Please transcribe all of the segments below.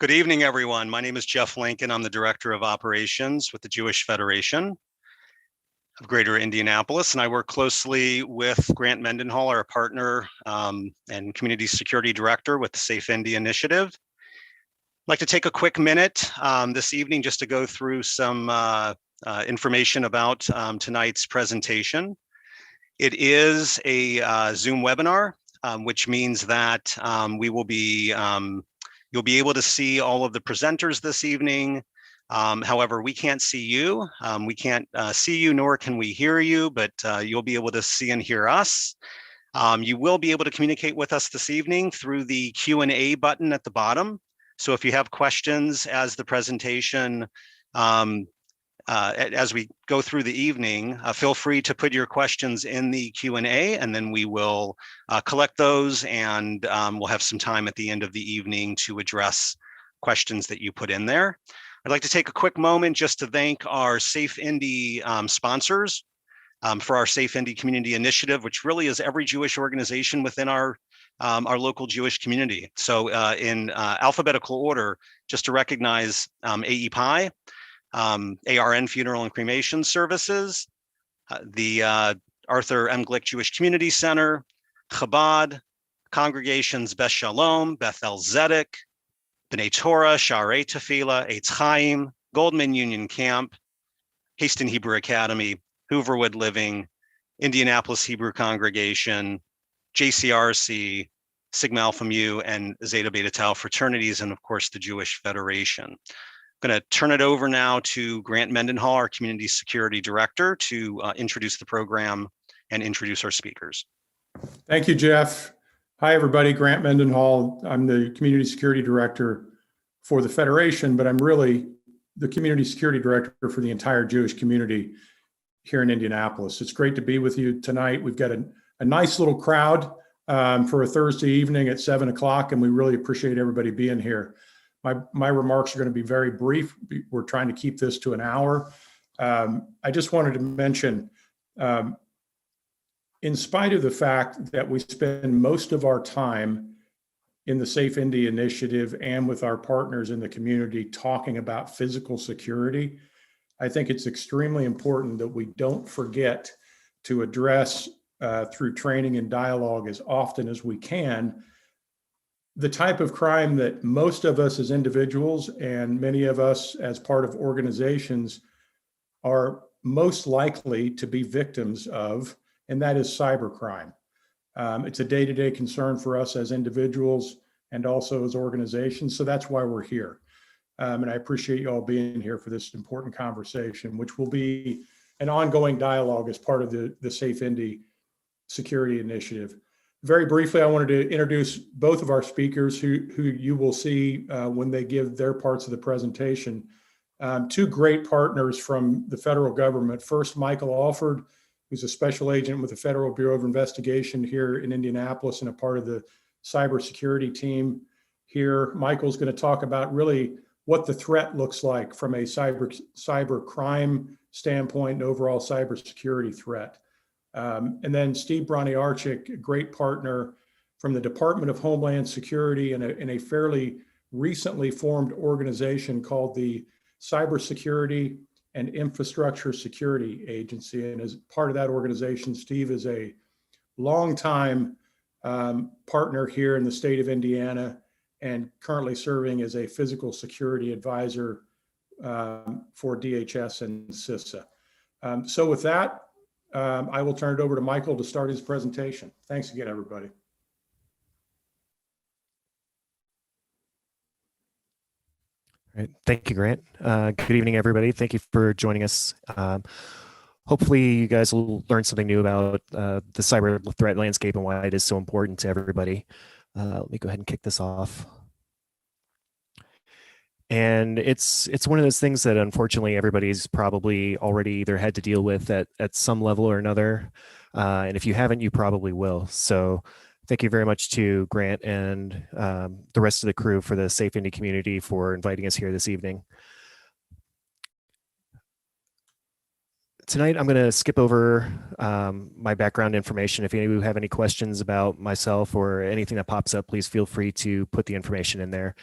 Good evening, everyone. My name is Jeff Lincoln. I'm the Director of Operations with the Jewish Federation of Greater Indianapolis, and I work closely with Grant Mendenhall, our partner and Community Security Director with the Safe Indy Initiative. I'd like to take a quick minute this evening just to go through some information about tonight's presentation. It is a Zoom webinar, which means that we will be you'll be able to see all of the presenters this evening. However, we can't see you. We can't see you, nor can we hear you, but you'll be able to see and hear us. You will be able to communicate with us this evening through the Q&A button at the bottom. So if you have questions as the presentation, as we go through the evening, feel free to put your questions in the Q&A, and then we will collect those, and we'll have some time at the end of the evening to address questions that you put in there. I'd like to take a quick moment just to thank our Safe Indy sponsors for our Safe Indy Community Initiative, which really is every Jewish organization within our local Jewish community. So in alphabetical order, just to recognize AEPI, ARN Funeral and Cremation Services, the Arthur M. Glick Jewish Community Center, Chabad, Congregations Beth Shalom, Bethel Zedek, B'nai Torah, Sharei Tefillah, Eitz Chaim, Goldman Union Camp, Haston Hebrew Academy, Hooverwood Living, Indianapolis Hebrew Congregation, JCRC, Sigma Alpha Mu, and Zeta Beta Tau fraternities, and of course the Jewish Federation. I'm going to turn it over now to Grant Mendenhall, our Community Security Director, to introduce the program and introduce our speakers. Thank you, Jeff. Hi, everybody. Grant Mendenhall. I'm the Community Security Director for the Federation, but I'm really the Community Security Director for the entire Jewish community here in Indianapolis. It's great to be with you tonight. We've got a nice little crowd for a Thursday evening at 7 o'clock, and we really appreciate everybody being here. My remarks are going to be very brief. We're trying to keep this to an hour. I just wanted to mention, in spite of the fact that we spend most of our time in the Safe Indy Initiative and with our partners in the community talking about physical security, I think it's extremely important that we don't forget to address through training and dialogue as often as we can the type of crime that most of us as individuals and many of us as part of organizations are most likely to be victims of, and that is cybercrime. It's a day-to-day concern for us as individuals and also as organizations, so that's why we're here. And I appreciate you all being here for this important conversation, which will be an ongoing dialogue as part of the Safe Indy Security Initiative. Very briefly, I wanted to introduce both of our speakers who you will see when they give their parts of the presentation. Two great partners from the federal government. First, Michael Alford, who's a special agent with the Federal Bureau of Investigation here in Indianapolis and a part of the cybersecurity team here. Michael's going to talk about really what the threat looks like from a cyber crime standpoint and overall cybersecurity threat. And then Steve Broniarchik, a great partner from the Department of Homeland Security in a fairly recently formed organization called the Cybersecurity and Infrastructure Security Agency. And as part of that organization, Steve is a longtime partner here in the state of Indiana and currently serving as a physical security advisor for DHS and CISA. So with that, I will turn it over to Michael to start his presentation. Thanks again, everybody. All right. Thank you, Grant. Good evening, everybody. Thank you for joining us. Hopefully, you guys will learn something new about the cyber threat landscape and why it is so important to everybody. Let me go ahead and kick this off. And it's one of those things that unfortunately everybody's probably already either had to deal with at some level or another. And if you haven't, you probably will. So thank you very much to Grant and the rest of the crew for the Safe Indy community for inviting us here this evening. tonight I'm going to skip over my background information. If any of you have any questions about myself or anything that pops up, please feel free to put the information in there.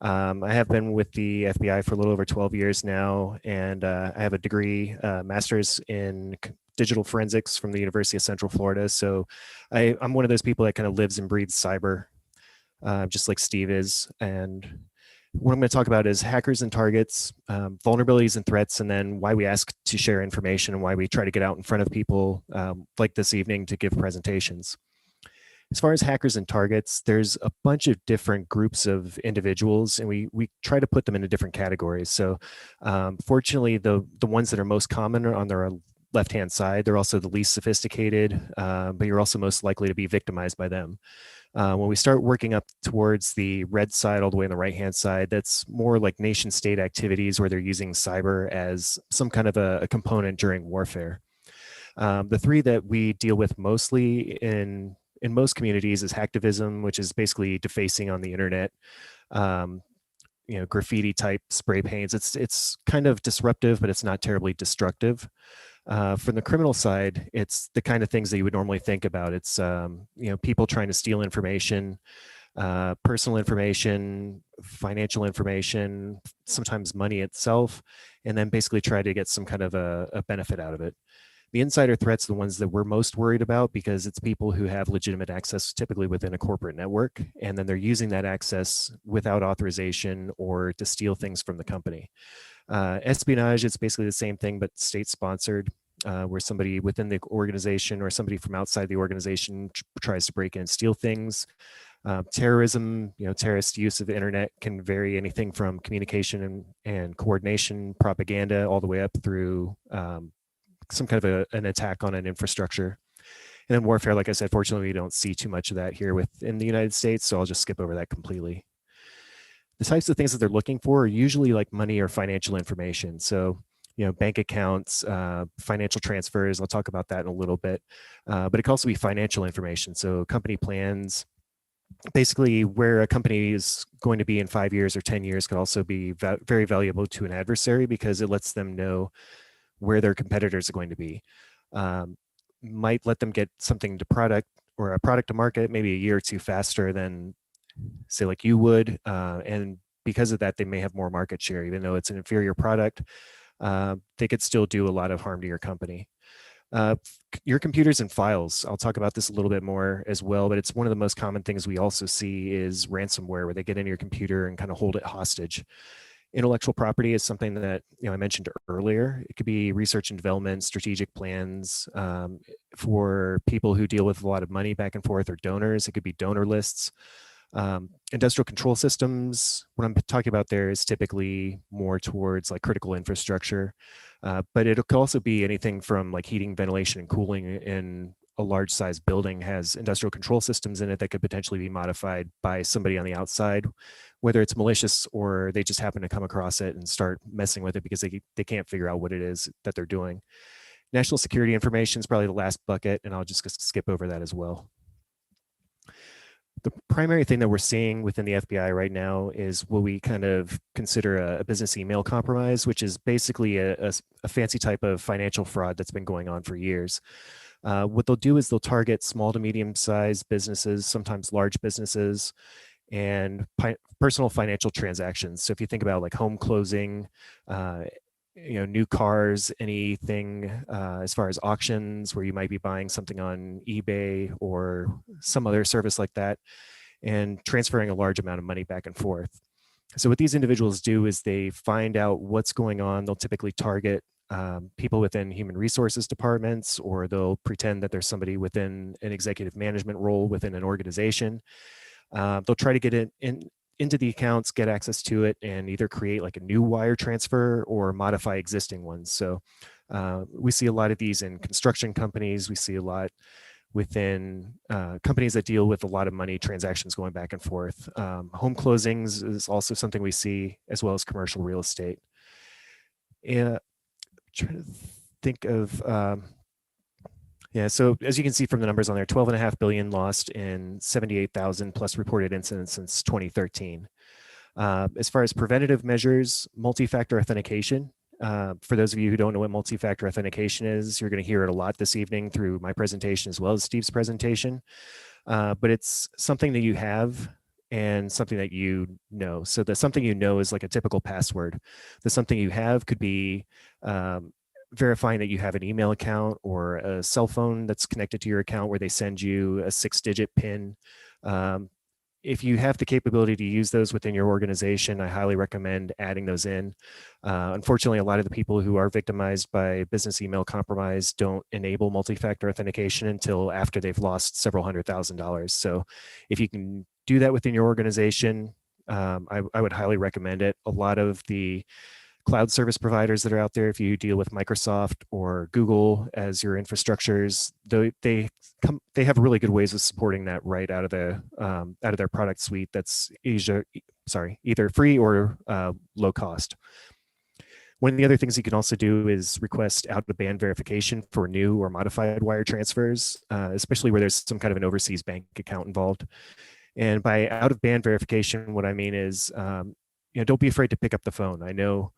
I have been with the FBI for a little over 12 years now, and I have a degree, master's in digital forensics from the University of Central Florida. So I'm one of those people that kind of lives and breathes cyber, just like Steve is. And what I'm going to talk about is hackers and targets, vulnerabilities and threats, and then why we ask to share information and why we try to get out in front of people like this evening to give presentations. As far as hackers and targets, there's a bunch of different groups of individuals, and we try to put them into different categories. So fortunately, the ones that are most common are on their left-hand side. They're also the least sophisticated, but you're also most likely to be victimized by them. When we start working up towards the red side, all the way on the right-hand side, that's more like nation-state activities where they're using cyber as some kind of a component during warfare. The three that we deal with mostly in most communities is hacktivism, which is basically defacing on the internet. Graffiti type spray paints. It's kind of disruptive, but it's not terribly destructive. From the criminal side, it's the kind of things that you would normally think about. It's people trying to steal information, personal information, financial information, sometimes money itself, and then basically try to get some kind of a benefit out of it. The insider threats are the ones that we're most worried about because it's people who have legitimate access, typically within a corporate network, and then they're using that access without authorization or to steal things from the company. Espionage, it's basically the same thing, but state-sponsored, where somebody within the organization or somebody from outside the organization tries to break in and steal things. Terrorism, terrorist use of the internet can vary anything from communication and coordination, propaganda, all the way up through some kind of an attack on an infrastructure. And then warfare, like I said, fortunately, we don't see too much of that here within the United States, so I'll just skip over that completely. The types of things that they're looking for are usually like money or financial information. So, bank accounts, financial transfers, I'll talk about that in a little bit, but it can also be financial information. So company plans, basically where a company is going to be in 5 years or 10 years could also be very valuable to an adversary because it lets them know where their competitors are going to be. Might let them get something to product or a product to market maybe a year or two faster than, say, like you would. And because of that, they may have more market share, even though it's an inferior product. They could still do a lot of harm to your company. Your computers and files, I'll talk about this a little bit more as well, but it's one of the most common things we also see is ransomware, where they get into your computer and kind of hold it hostage. Intellectual property is something that I mentioned earlier. It could be research and development, strategic plans for people who deal with a lot of money back and forth, or donors. It could be donor lists. Industrial control systems, what I'm talking about there is typically more towards like critical infrastructure, but it could also be anything from like heating, ventilation, and cooling in a large size building has industrial control systems in it that could potentially be modified by somebody on the outside, whether it's malicious or they just happen to come across it and start messing with it because they can't figure out what it is that they're doing. National security information is probably the last bucket, and I'll just skip over that as well. The primary thing that we're seeing within the FBI right now is what we kind of consider a business email compromise, which is basically a fancy type of financial fraud that's been going on for years. What they'll do is they'll target small to medium-sized businesses, sometimes large businesses, and personal financial transactions. So if you think about like home closing, new cars, anything as far as auctions where you might be buying something on eBay or some other service like that, and transferring a large amount of money back and forth. So what these individuals do is they find out what's going on. They'll typically target people within human resources departments, or they'll pretend that there's somebody within an executive management role within an organization. They'll try to get it into the accounts, get access to it, and either create like a new wire transfer or modify existing ones. So we see a lot of these in construction companies. We see a lot within companies that deal with a lot of money transactions going back and forth. Home closings is also something we see, as well as commercial real estate. Trying to think of, so as you can see from the numbers on there, 12.5 billion lost in 78,000 plus reported incidents since 2013. As far as preventative measures, multi-factor authentication For those of you who don't know what multi-factor authentication is, you're going to hear it a lot this evening through my presentation as well as Steve's presentation. But it's something that you have and something that you know. So the something you know is like a typical password. The something you have could be verifying that you have an email account or a cell phone that's connected to your account where they send you a 6-digit PIN. If you have the capability to use those within your organization, I highly recommend adding those in. Unfortunately, a lot of the people who are victimized by business email compromise don't enable multi-factor authentication until after they've lost several $100,000. So if you can do that within your organization, I would highly recommend it. A lot of the cloud service providers that are out there, if you deal with Microsoft or Google as your infrastructures, they have really good ways of supporting that right out of their product suite. That's either free or low cost. One of the other things you can also do is request out-of-band verification for new or modified wire transfers, especially where there's some kind of an overseas bank account involved. And by out-of-band verification, what I mean is, don't be afraid to pick up the phone. I know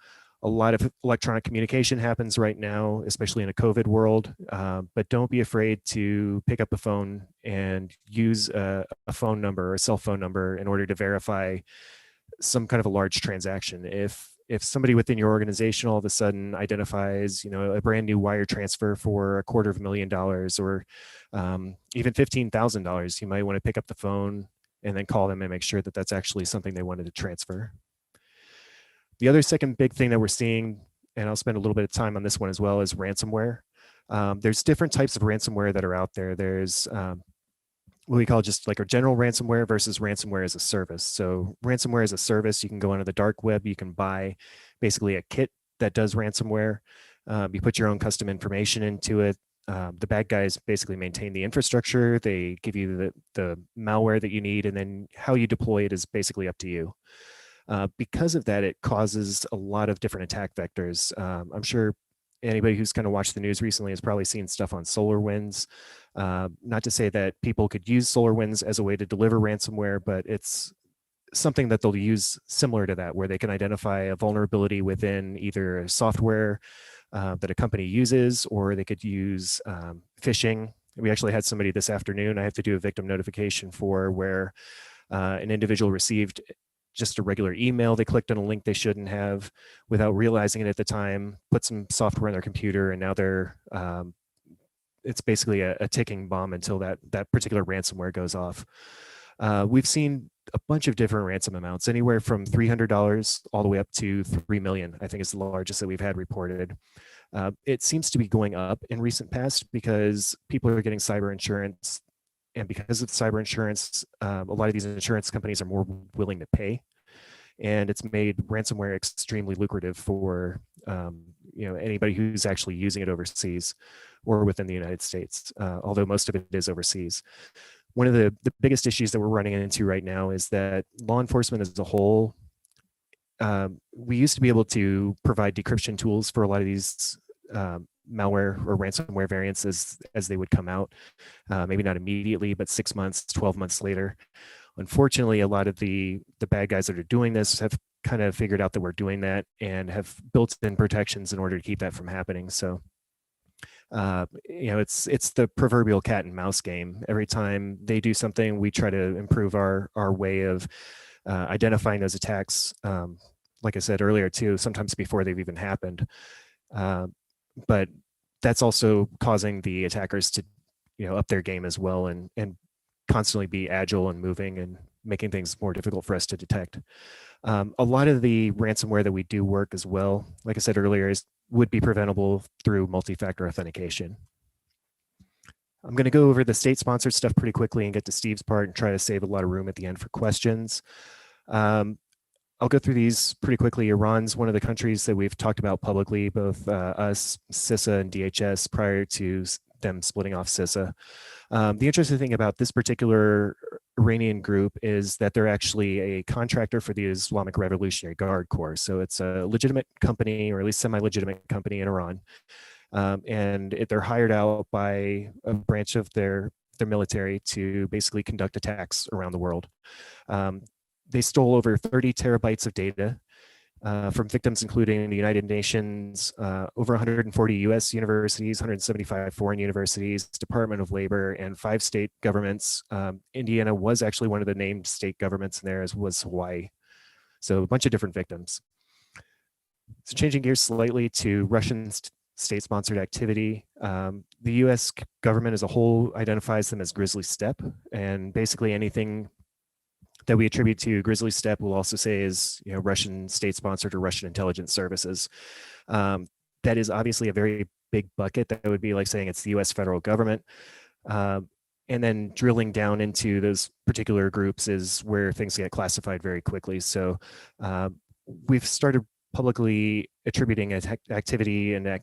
a lot of electronic communication happens right now, especially in a COVID world, but don't be afraid to pick up the phone and use a phone number or a cell phone number in order to verify some kind of a large transaction. If somebody within your organization all of a sudden identifies, a brand new wire transfer for $250,000 or even $15,000, you might want to pick up the phone and then call them and make sure that that's actually something they wanted to transfer. The other second big thing that we're seeing, and I'll spend a little bit of time on this one as well, is ransomware. There's different types of ransomware that are out there. There's what we call just like a general ransomware versus ransomware as a service. So ransomware as a service, you can go onto the dark web, you can buy basically a kit that does ransomware. You put your own custom information into it. The bad guys basically maintain the infrastructure. They give you the malware that you need, and then how you deploy it is basically up to you. Because of that, it causes a lot of different attack vectors. I'm sure anybody who's kind of watched the news recently has probably seen stuff on SolarWinds. Not to say that people could use SolarWinds as a way to deliver ransomware, but it's something that they'll use similar to that, where they can identify a vulnerability within either software that a company uses, or they could use phishing. We actually had somebody this afternoon I have to do a victim notification for, where an individual received just a regular email. They clicked on a link they shouldn't have without realizing it at the time, put some software on their computer, and now it's basically a ticking bomb until that particular ransomware goes off. We've seen a bunch of different ransom amounts, anywhere from $300 all the way up to $3 million, I think is the largest that we've had reported. It seems to be going up in recent past because people are getting cyber insurance. And because of cyber insurance, a lot of these insurance companies are more willing to pay. And it's made ransomware extremely lucrative for anybody who's actually using it overseas or within the United States, although most of it is overseas. One of the biggest issues that we're running into right now is that law enforcement as a whole, we used to be able to provide decryption tools for a lot of these malware or ransomware variants as they would come out, maybe not immediately, but 6 months, 12 months later. Unfortunately, a lot of the bad guys that are doing this have kind of figured out that we're doing that and have built in protections in order to keep that from happening. So, it's the proverbial cat and mouse game. Every time they do something, we try to improve our way of identifying those attacks. Like I said earlier, too, sometimes before they've even happened. But that's also causing the attackers to, up their game as well, and constantly be agile and moving and making things more difficult for us to detect. A lot of the ransomware that we do work as well, like I said earlier, would be preventable through multi-factor authentication. I'm going to go over the state-sponsored stuff pretty quickly and get to Steve's part and try to save a lot of room at the end for questions. I'll go through these pretty quickly. Iran's one of the countries that we've talked about publicly, both us, CISA, and DHS prior to them splitting off CISA. The interesting thing about this particular Iranian group is that they're actually a contractor for the Islamic Revolutionary Guard Corps. So it's a legitimate company, or at least semi-legitimate company in Iran. And they're hired out by a branch of their military to basically conduct attacks around the world. They stole over 30 terabytes of data. from victims including the United Nations, over 140 US universities, 175 foreign universities, Department of Labor, and 5 state governments. Indiana was actually one of the named state governments in there, as was Hawaii. So a bunch of different victims. So changing gears slightly to Russian state-sponsored activity. The US government as a whole identifies them as Grizzly Step, and basically anything that we attribute to Grizzly Step will also say is, you know, Russian state-sponsored or Russian intelligence services. That is obviously a very big bucket. That would be like saying it's the US federal government. And then drilling down into those particular groups is where things get classified very quickly. So we've started publicly attributing activity and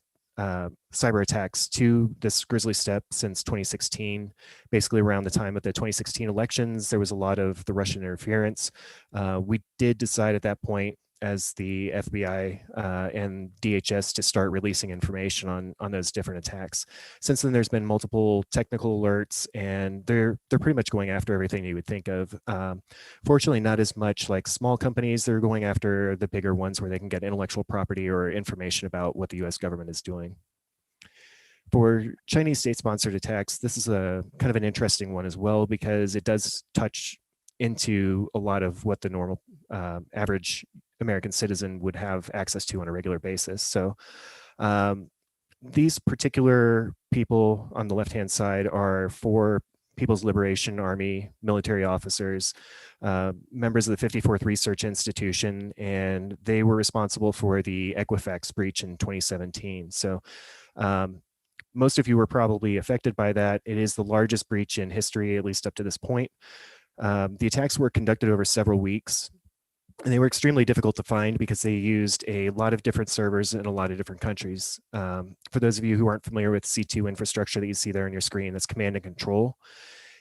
cyber attacks to this Grizzly Step since 2016. Basically around the time of the 2016 elections, there was a lot of the Russian interference. We did decide at that point as the FBI and DHS to start releasing information on those different attacks. Since then, there's been multiple technical alerts, and they're pretty much going after everything you would think of. Fortunately, not as much like small companies. They're going after the bigger ones where they can get intellectual property or information about what the US government is doing. For Chinese state-sponsored attacks, this is a kind of an interesting one as well, because it does touch into a lot of what the normal average American citizen would have access to on a regular basis. So these particular people on the left-hand side are for People's Liberation Army military officers, members of the 54th Research Institution, and they were responsible for the Equifax breach in 2017. So most of you were probably affected by that. It is the largest breach in history, at least up to this point. The attacks were conducted over several weeks, and they were extremely difficult to find because they used a lot of different servers in a lot of different countries. For those of you who aren't familiar with C2 infrastructure that you see there on your screen, that's command and control.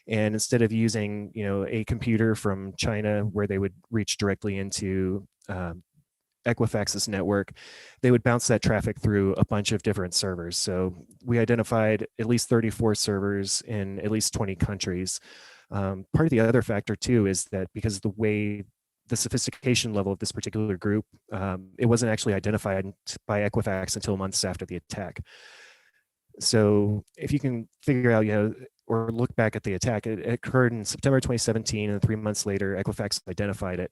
And instead of using, you know, a computer from China where they would reach directly into Equifax's network, they would bounce that traffic through a bunch of different servers. So we identified at least 34 servers in at least 20 countries. Part of the other factor too is that because of the way the sophistication level of this particular group, it wasn't actually identified by Equifax until months after the attack. So if you can figure out, you know, or look back at the attack, it occurred in September 2017, and 3 months later, Equifax identified it.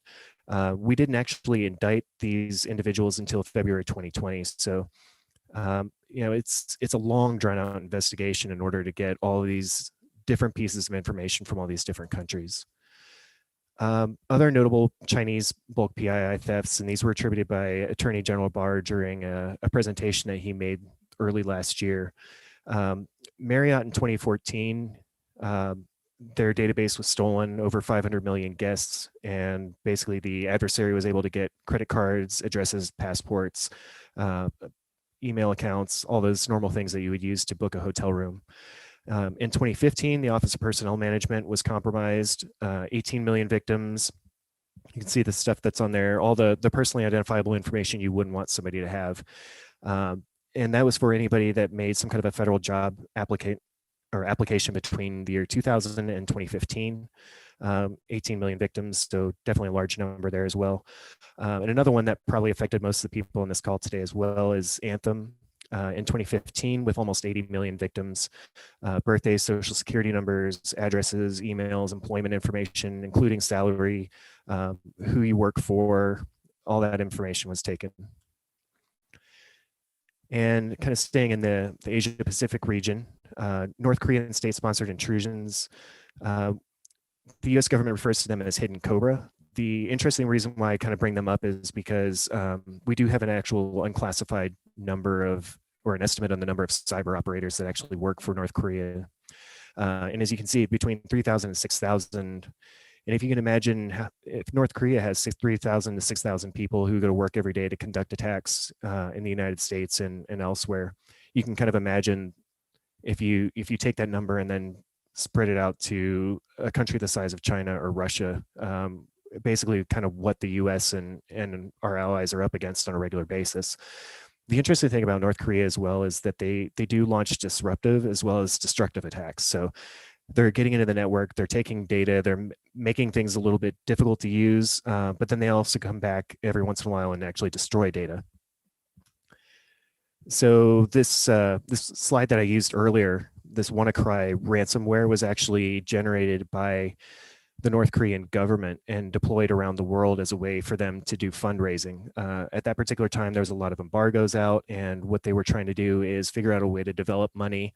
We didn't actually indict these individuals until February 2020. So, you know, it's a long, drawn-out investigation in order to get all of these different pieces of information from all these different countries. Other notable Chinese bulk PII thefts, and these were attributed by Attorney General Barr during a presentation that he made early last year. Marriott in 2014, their database was stolen, over 500 million guests, and basically the adversary was able to get credit cards, addresses, passports, email accounts, all those normal things that you would use to book a hotel room. In 2015, the Office of Personnel Management was compromised, 18 million victims. You can see the stuff that's on there, all the personally identifiable information you wouldn't want somebody to have. And that was for anybody that made some kind of a federal job application between the year 2000 and 2015. 18 million victims, so definitely a large number there as well. And another one that probably affected most of the people on this call today as well is Anthem. In 2015, with almost 80 million victims, birthdays, social security numbers, addresses, emails, employment information, including salary, who you work for, all that information was taken. And kind of staying in the Asia Pacific region, North Korean state-sponsored intrusions, the US government refers to them as hidden Cobra. The interesting reason why I kind of bring them up is because we do have an actual unclassified number of, or an estimate on the number of cyber operators that actually work for North Korea. And as you can see, between 3,000 and 6,000, and if you can imagine, if North Korea has 3,000 to 6,000 people who go to work every day to conduct attacks in the United States and elsewhere, you can kind of imagine if you take that number and then spread it out to a country the size of China or Russia, basically kind of what the US and our allies are up against on a regular basis. The interesting thing about North Korea as well is that they do launch disruptive as well as destructive attacks. So they're getting into the network, they're taking data, they're making things a little bit difficult to use, but then they also come back every once in a while and actually destroy data. So this this slide that I used earlier, this Wannacry ransomware, was actually generated by the North Korean government and deployed around the world as a way for them to do fundraising. At that particular time, there was a lot of embargoes out, and what they were trying to do is figure out a way to develop money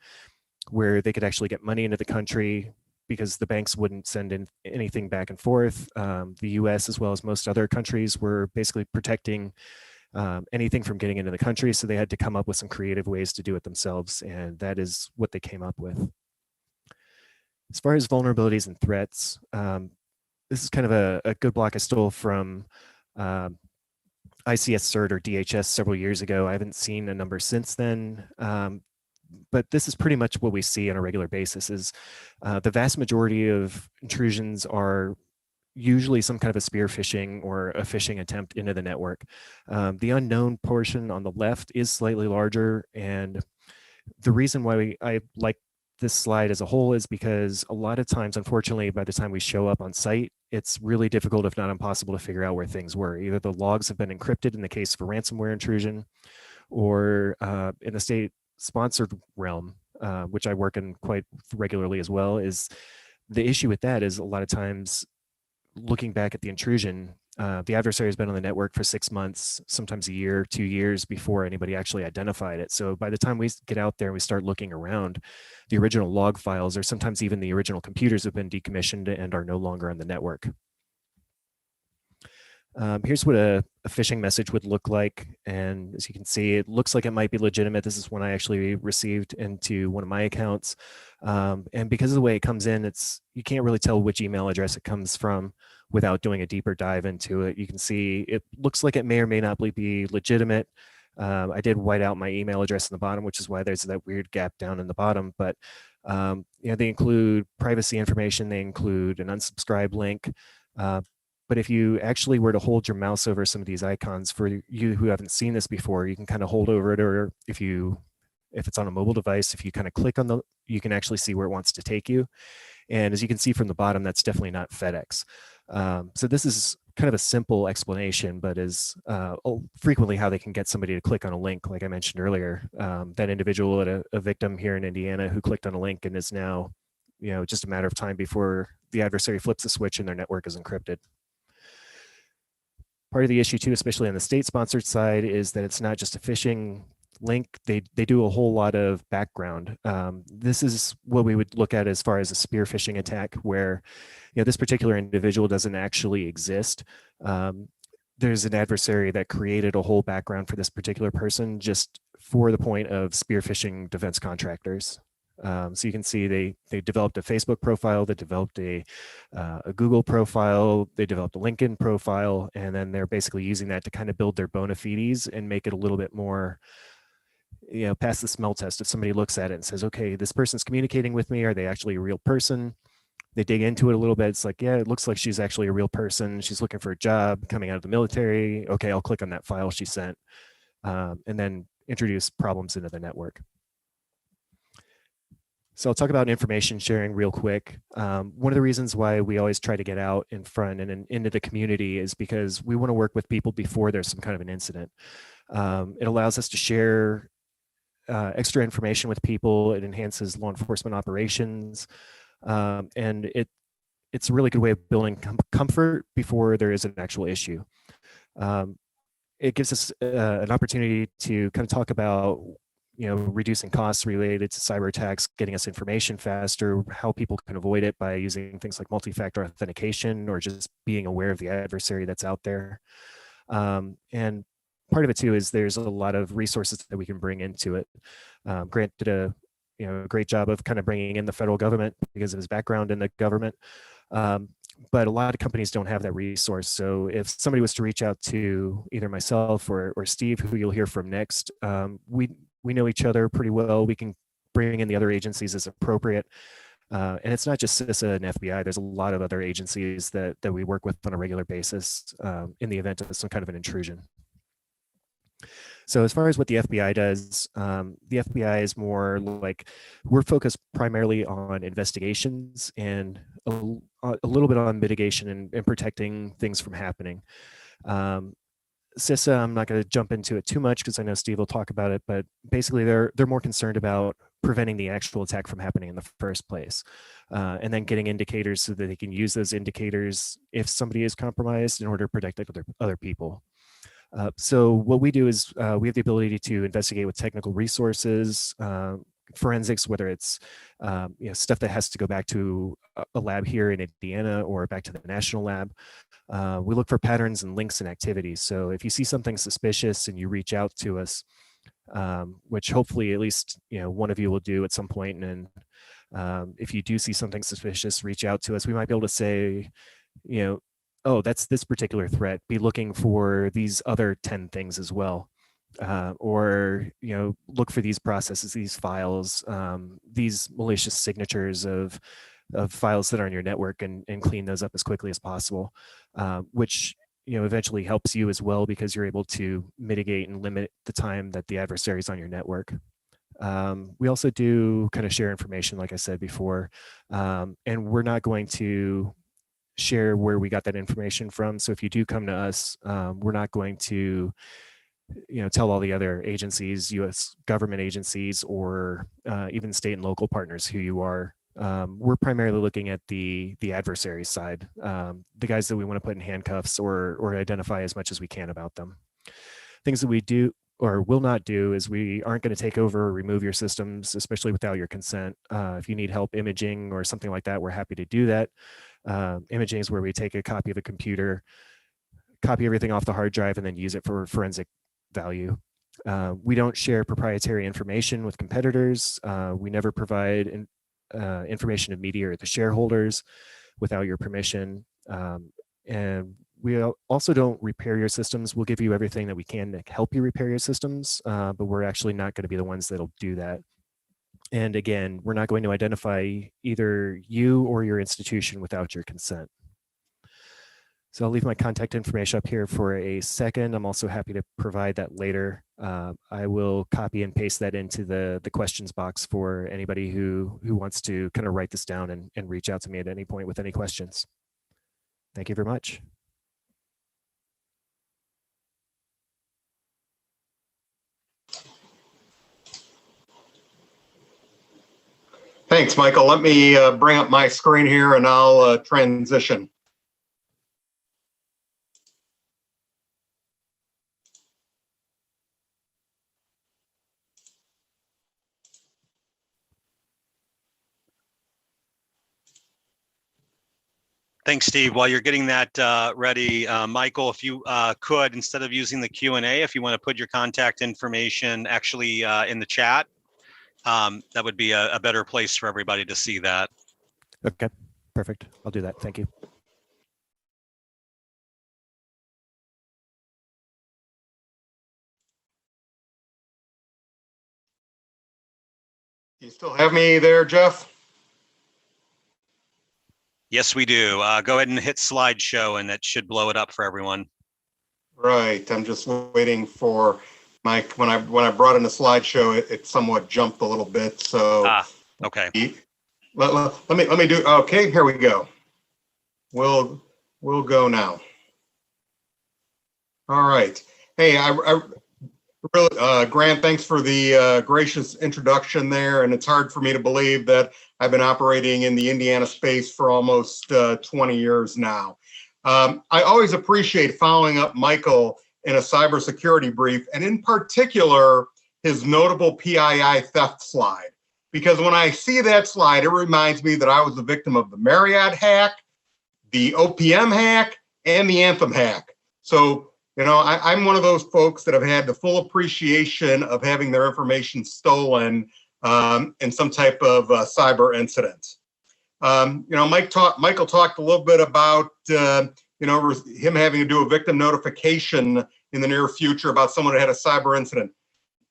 where they could actually get money into the country, because the banks wouldn't send in anything back and forth. The US, as well as most other countries, were basically protecting anything from getting into the country. So they had to come up with some creative ways to do it themselves. And that is what they came up with. As far as vulnerabilities and threats, this is kind of a good block I stole from ICS CERT or DHS several years ago. I haven't seen a number since then. But this is pretty much what we see on a regular basis. Is the vast majority of intrusions are usually some kind of a spear phishing or a phishing attempt into the network. The unknown portion on the left is slightly larger, and the reason why I like this slide as a whole is because a lot of times, unfortunately, by the time we show up on site, it's really difficult, if not impossible, to figure out where things were. Either the logs have been encrypted in the case of a ransomware intrusion, or in the state sponsored realm, which I work in quite regularly as well, is the issue with that is a lot of times, looking back at the intrusion, the adversary has been on the network for 6 months, sometimes a year, 2 years before anybody actually identified it. So by the time we get out there and we start looking around, the original log files, or sometimes even the original computers, have been decommissioned and are no longer on the network. Here's what a phishing message would look like. And as you can see, it looks like it might be legitimate. This is one I actually received into one of my accounts. And because of the way it comes in, you can't really tell which email address it comes from without doing a deeper dive into it. You can see it looks like it may or may not be legitimate. I did white out my email address in the bottom, which is why there's that weird gap down in the bottom. But they include privacy information. They include an unsubscribe link. But if you actually were to hold your mouse over some of these icons, for you who haven't seen this before, you can kind of hold over it, or if it's on a mobile device, if you kind of click on you can actually see where it wants to take you. And as you can see from the bottom, that's definitely not FedEx. So this is kind of a simple explanation, but is frequently how they can get somebody to click on a link. Like I mentioned earlier, that individual at a victim here in Indiana who clicked on a link and is now, just a matter of time before the adversary flips a switch and their network is encrypted. Part of the issue too, especially on the state-sponsored side, is that it's not just a phishing link. They do a whole lot of background. This is what we would look at as far as a spear phishing attack, where this particular individual doesn't actually exist. There's an adversary that created a whole background for this particular person just for the point of spear phishing defense contractors. So you can see they developed a Facebook profile, they developed a Google profile, they developed a LinkedIn profile, and then they're basically using that to kind of build their bona fides and make it a little bit more, pass the smell test. If somebody looks at it and says, okay, this person's communicating with me, are they actually a real person? They dig into it a little bit. It's like, yeah, it looks like she's actually a real person. She's looking for a job, coming out of the military. Okay, I'll click on that file she sent, and then introduce problems into the network. So I'll talk about information sharing real quick. One of the reasons why we always try to get out in front and into the community is because we want to work with people before there's some kind of an incident. It allows us to share extra information with people. It enhances law enforcement operations. And it's a really good way of building comfort before there is an actual issue. It gives us an opportunity to kind of talk about reducing costs related to cyber attacks, getting us information faster, how people can avoid it by using things like multi-factor authentication, or just being aware of the adversary that's out there. And part of it too is there's a lot of resources that we can bring into it. Grant did a great job of kind of bringing in the federal government because of his background in the government. But a lot of companies don't have that resource. So if somebody was to reach out to either myself or Steve, who you'll hear from next, we know each other pretty well. We can bring in the other agencies as appropriate. And it's not just CISA and FBI. There's a lot of other agencies that we work with on a regular basis in the event of some kind of an intrusion. So as far as what the FBI does, the FBI is more like we're focused primarily on investigations and a little bit on mitigation and protecting things from happening. CISA, I'm not going to jump into it too much because I know Steve will talk about it, but basically they're more concerned about preventing the actual attack from happening in the first place, and then getting indicators so that they can use those indicators if somebody is compromised in order to protect other people. So what we do is we have the ability to investigate with technical resources, forensics, whether it's stuff that has to go back to a lab here in Indiana or back to the national lab. We look for patterns and links and activities. So if you see something suspicious and you reach out to us, which hopefully at least one of you will do at some point, and if you do see something suspicious, reach out to us. We might be able to say, oh, that's this particular threat. Be looking for these other 10 things as well. Or look for these processes, these files, these malicious signatures of files that are on your network, and clean those up as quickly as possible, which eventually helps you as well because you're able to mitigate and limit the time that the adversary is on your network. We also do kind of share information, like I said before, and we're not going to share where we got that information from. So if you do come to us, we're not going to tell all the other agencies, U.S. government agencies, or even state and local partners who you are. We're primarily looking at the adversary side, the guys that we want to put in handcuffs or identify as much as we can about them. Things that we do or will not do is we aren't going to take over or remove your systems, especially without your consent. If you need help imaging or something like that, we're happy to do that. Imaging is where we take a copy of a computer, copy everything off the hard drive, and then use it for forensic value. We don't share proprietary information with competitors. We never provide information to media or the shareholders without your permission. And we also don't repair your systems. We'll give you everything that we can to help you repair your systems, but we're actually not going to be the ones that'll do that. And again, we're not going to identify either you or your institution without your consent. So I'll leave my contact information up here for a second. I'm also happy to provide that later. I will copy and paste that into the questions box for anybody who wants to kind of write this down and reach out to me at any point with any questions. Thank you very much. Thanks, Michael. Let me bring up my screen here and I'll transition. Thanks, Steve. While you're getting that ready, Michael, if you could, instead of using the Q&A, if you want to put your contact information actually in the chat, that would be a better place for everybody to see that. Okay, perfect. I'll do that. Thank you. You still have me there, Jeff? Yes, we do. Go ahead and hit slideshow, and that should blow it up for everyone. Right. I'm just waiting for Mike. When I brought in the slideshow, it somewhat jumped a little bit. So okay. Let me do. Okay, here we go. We'll go now. All right. Hey, I really, Grant, thanks for the gracious introduction there. And it's hard for me to believe that I've been operating in the Indiana space for almost 20 years now. I always appreciate following up Michael in a cybersecurity brief, and in particular, his notable PII theft slide. Because when I see that slide, it reminds me that I was the victim of the Marriott hack, the OPM hack, and the Anthem hack. So, I'm one of those folks that have had the full appreciation of having their information stolen in some type of cyber incident. Michael talked a little bit about him having to do a victim notification in the near future about someone that had a cyber incident.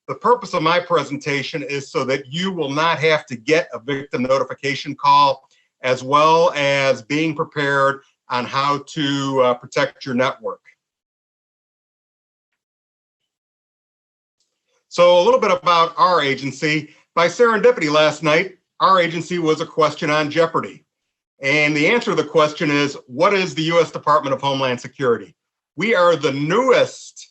The purpose of my presentation is so that you will not have to get a victim notification call, as well as being prepared on how to protect your network. So a little bit about our agency. By serendipity last night, our agency was a question on Jeopardy. And the answer to the question is, what is the U.S. Department of Homeland Security? We are the newest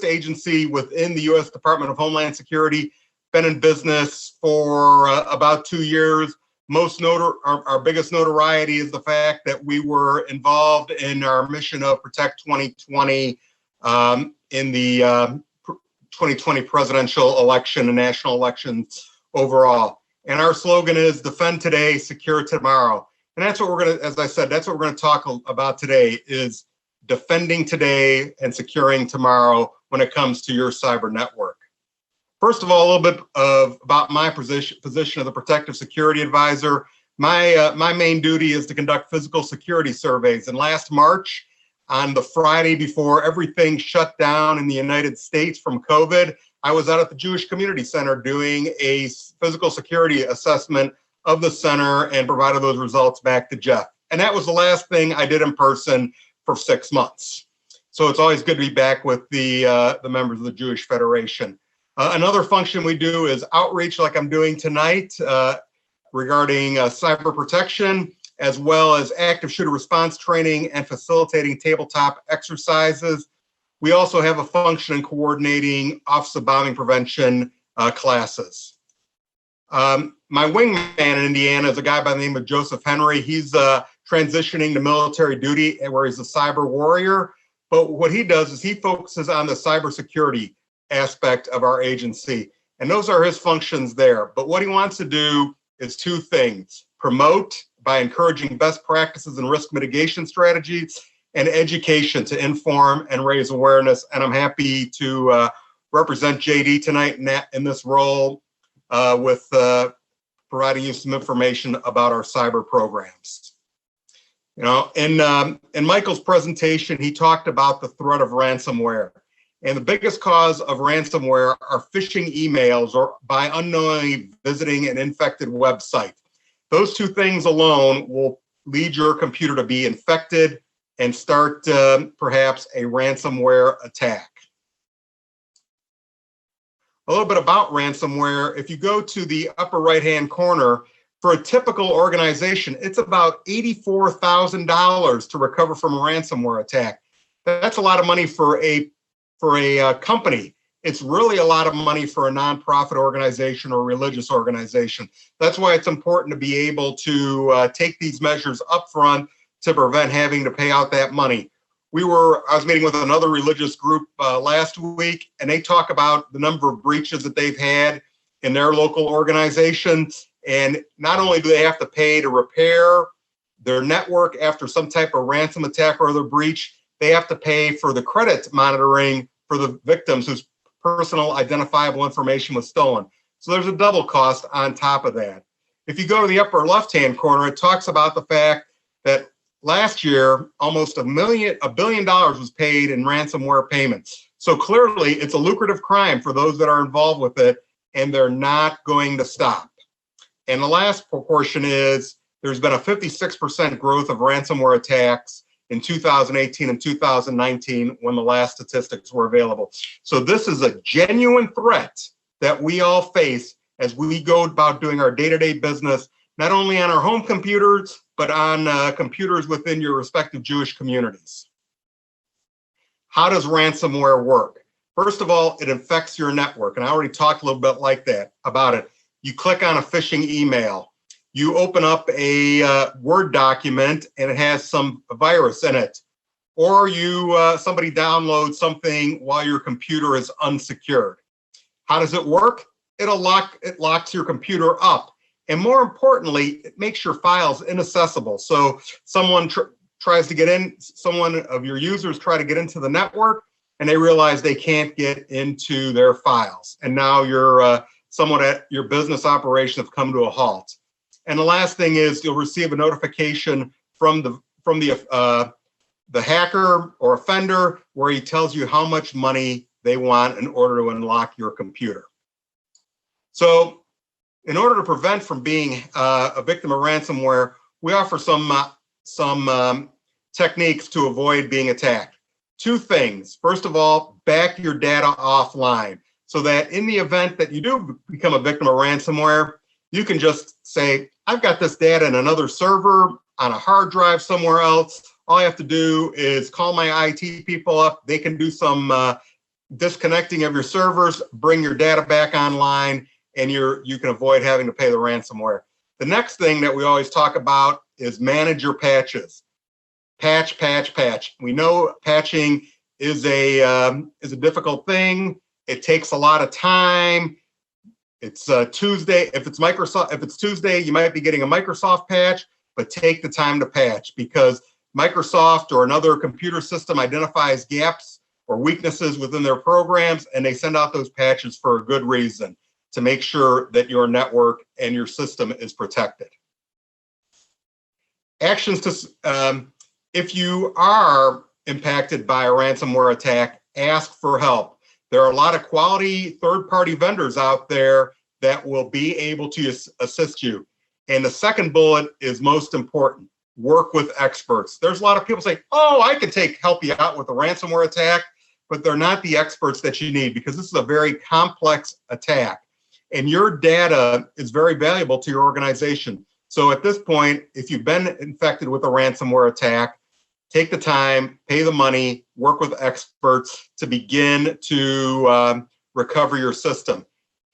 agency within the U.S. Department of Homeland Security. Been in business for about 2 years. Our biggest notoriety is the fact that we were involved in our mission of Protect 2020 in the 2020 presidential election and national elections overall. And our slogan is defend today, secure tomorrow. And that's what we're going to, as I said, that's what we're going to talk about today, is defending today and securing tomorrow when it comes to your cyber network. First of all, a little bit about my position of the Protective Security Advisor. My main duty is to conduct physical security surveys. And last March, on the Friday before everything shut down in the United States from COVID, I was out at the Jewish Community Center doing a physical security assessment of the center and provided those results back to Jeff. And that was the last thing I did in person for 6 months. So it's always good to be back with the members of the Jewish Federation. Another function we do is outreach, like I'm doing tonight, regarding cyber protection, as well as active shooter response training and facilitating tabletop exercises. We also have a function in coordinating Office of Bombing Prevention classes. My wingman in Indiana is a guy by the name of Joseph Henry. He's transitioning to military duty where he's a cyber warrior. But what he does is he focuses on the cybersecurity aspect of our agency. And those are his functions there. But what he wants to do is two things: promote by encouraging best practices and risk mitigation strategies, and education to inform and raise awareness. And I'm happy to represent JD tonight in this role with providing you some information about our cyber programs. You know, in Michael's presentation, he talked about the threat of ransomware. And the biggest cause of ransomware are phishing emails or by unknowingly visiting an infected website. Those two things alone will lead your computer to be infected and start perhaps a ransomware attack. A little bit about ransomware. If you go to the upper right-hand corner, for a typical organization, it's about $84,000 to recover from a ransomware attack. That's a lot of money for a company. It's really a lot of money for a nonprofit organization or religious organization. That's why it's important to be able to take these measures up front to prevent having to pay out that money. I was meeting with another religious group last week, and they talk about the number of breaches that they've had in their local organization. And not only do they have to pay to repair their network after some type of ransom attack or other breach, they have to pay for the credit monitoring for the victims whose personal identifiable information was stolen. So there's a double cost on top of that. If you go to the upper left-hand corner, it talks about the fact that last year, almost $1 billion was paid in ransomware payments. So clearly, it's a lucrative crime for those that are involved with it, and they're not going to stop. And the last proportion is there's been a 56% growth of ransomware attacks in 2018 and 2019 when the last statistics were available. So this is a genuine threat that we all face as we go about doing our day-to-day business, not only on our home computers, but on computers within your respective Jewish communities. How does ransomware work? First of all, it infects your network. And I already talked a little bit about it. You click on a phishing email. You open up a Word document and it has some virus in it. Or somebody downloads something while your computer is unsecured. How does it work? It locks your computer up. And more importantly, it makes your files inaccessible. So someone tries to get in, someone of your users try to get into the network and they realize they can't get into their files. And now someone at your business operation have come to a halt. And the last thing is you'll receive a notification from the hacker or offender where he tells you how much money they want in order to unlock your computer. So in order to prevent from being a victim of ransomware, we offer some techniques to avoid being attacked. Two things. First of all, back your data offline. so that in the event that you do become a victim of ransomware, you can just say, I've got this data in another server on a hard drive somewhere else. All I have to do is call my IT people up. They can do some disconnecting of your servers, bring your data back online, and you can avoid having to pay the ransomware. The next thing that we always talk about is manage your patches. Patch, patch, patch. We know patching is a difficult thing. It takes a lot of time. It's Tuesday. If it's Tuesday, you might be getting a Microsoft patch, but take the time to patch, because Microsoft or another computer system identifies gaps or weaknesses within their programs, and they send out those patches for a good reason, to make sure that your network and your system is protected. Actions to, if you are impacted by a ransomware attack, ask for help. There are a lot of quality third-party vendors out there that will be able to assist you. And the second bullet is most important. Work with experts. There's a lot of people say, oh, I can help you out with a ransomware attack, but they're not the experts that you need, because this is a very complex attack. And your data is very valuable to your organization. So at this point, if you've been infected with a ransomware attack, take the time, pay the money, work with experts to begin to recover your system.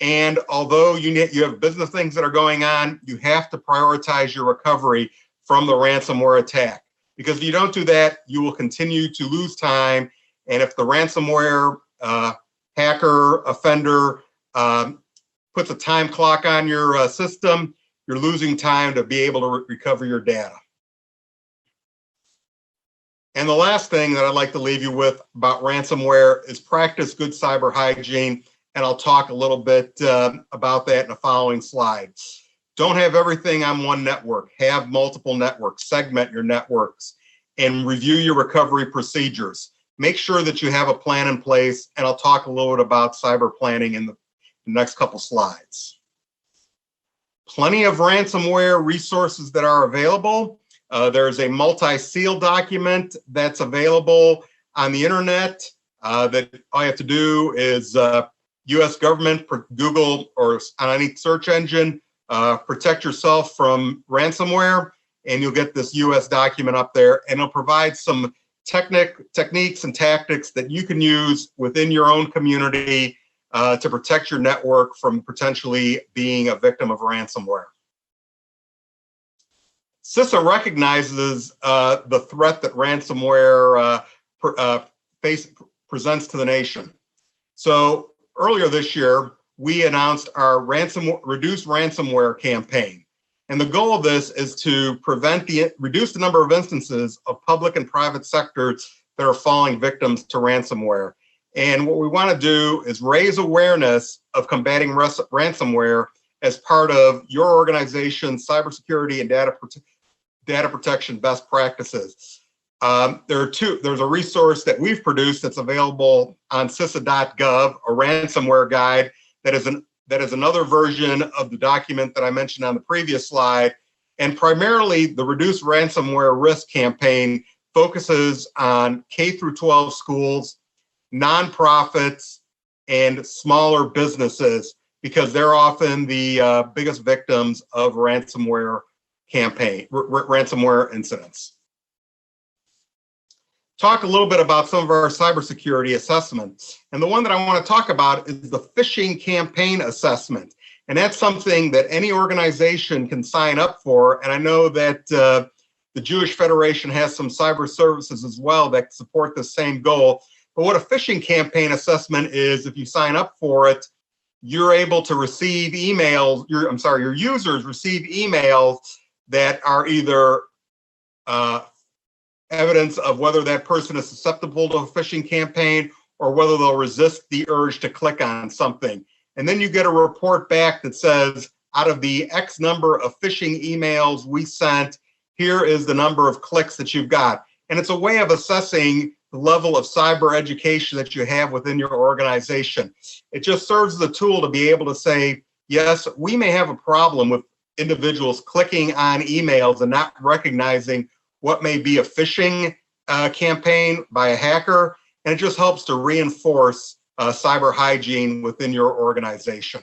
And although you have business things that are going on, you have to prioritize your recovery from the ransomware attack. Because if you don't do that, you will continue to lose time. And if the ransomware hacker, offender puts a time clock on your system, you're losing time to be able to recover your data. And the last thing that I'd like to leave you with about ransomware is practice good cyber hygiene. And I'll talk a little bit about that in the following slide. Don't have everything on one network. Have multiple networks. Segment your networks and review your recovery procedures. Make sure that you have a plan in place. And I'll talk a little bit about cyber planning in the next couple slides. Plenty of ransomware resources that are available. There's a multi-seal document that's available on the internet that all you have to do is US government, Google, or on any search engine, protect yourself from ransomware, and you'll get this US document up there, and it'll provide some techniques and tactics that you can use within your own community to protect your network from potentially being a victim of ransomware. CISA recognizes the threat that ransomware presents to the nation. So earlier this year, we announced our Reduce Ransomware campaign. And the goal of this is to reduce the number of instances of public and private sectors that are falling victims to ransomware. And what we want to do is raise awareness of combating ransomware as part of your organization's cybersecurity and data protection best practices. There's a resource that we've produced that's available on CISA.gov, a ransomware guide that is another version of the document that I mentioned on the previous slide. And primarily the Reduce Ransomware Risk campaign focuses on K-12 schools, nonprofits, and smaller businesses, because they're often the biggest victims of ransomware ransomware incidents. Talk a little bit about some of our cybersecurity assessments. And the one that I want to talk about is the phishing campaign assessment. And that's something that any organization can sign up for. And I know that the Jewish Federation has some cyber services as well that support the same goal. But what a phishing campaign assessment is, if you sign up for it, you're able to receive emails, your users receive emails that are either evidence of whether that person is susceptible to a phishing campaign or whether they'll resist the urge to click on something. And then you get a report back that says, out of the X number of phishing emails we sent, here is the number of clicks that you've got. And it's a way of assessing the level of cyber education that you have within your organization. It just serves as a tool to be able to say, yes, we may have a problem with individuals clicking on emails and not recognizing what may be a phishing campaign by a hacker. And it just helps to reinforce cyber hygiene within your organization.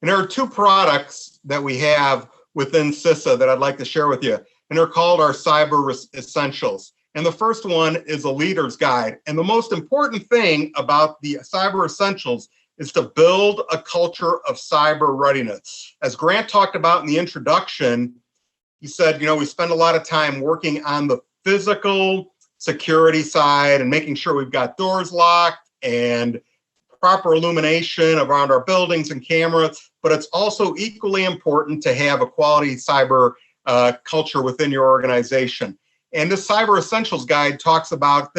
And there are two products that we have within CISA that I'd like to share with you, and they're called our Cyber Essentials. And the first one is a leader's guide. And the most important thing about the Cyber Essentials is to build a culture of cyber readiness. As Grant talked about in the introduction, he said, we spend a lot of time working on the physical security side and making sure we've got doors locked and proper illumination around our buildings and cameras, but it's also equally important to have a quality cyber culture within your organization. And this Cyber Essentials Guide talks about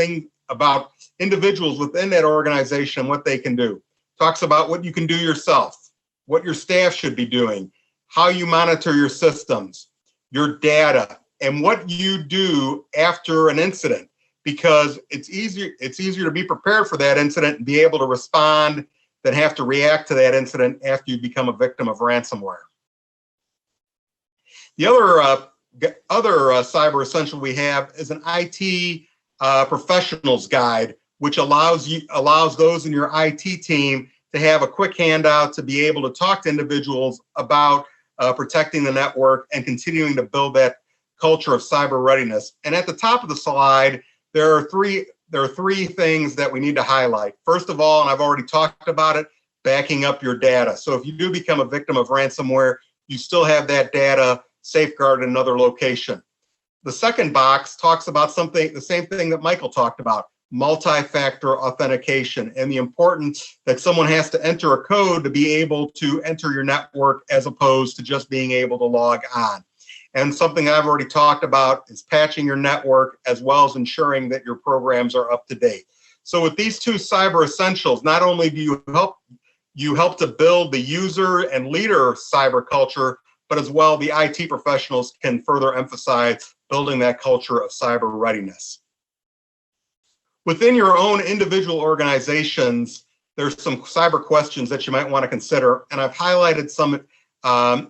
individuals within that organization, what they can do. Talks about what you can do yourself, what your staff should be doing, how you monitor your systems, your data, and what you do after an incident, because it's easier to be prepared for that incident and be able to respond than have to react to that incident after you become a victim of ransomware. The other cyber essential we have is an IT professionals guide, which allows those in your IT team to have a quick handout to be able to talk to individuals about protecting the network and continuing to build that culture of cyber readiness. And at the top of the slide, there are three things that we need to highlight. First of all, and I've already talked about it, backing up your data. So if you do become a victim of ransomware, you still have that data safeguarded in another location. The second box talks about the same thing that Michael talked about, multi-factor authentication, and the importance that someone has to enter a code to be able to enter your network as opposed to just being able to log on. And something I've already talked about is patching your network as well as ensuring that your programs are up to date. So with these two cyber essentials, not only do you help to build the user and leader cyber culture, but as well the IT professionals can further emphasize building that culture of cyber readiness. Within your own individual organizations, there's some cyber questions that you might want to consider, and I've highlighted some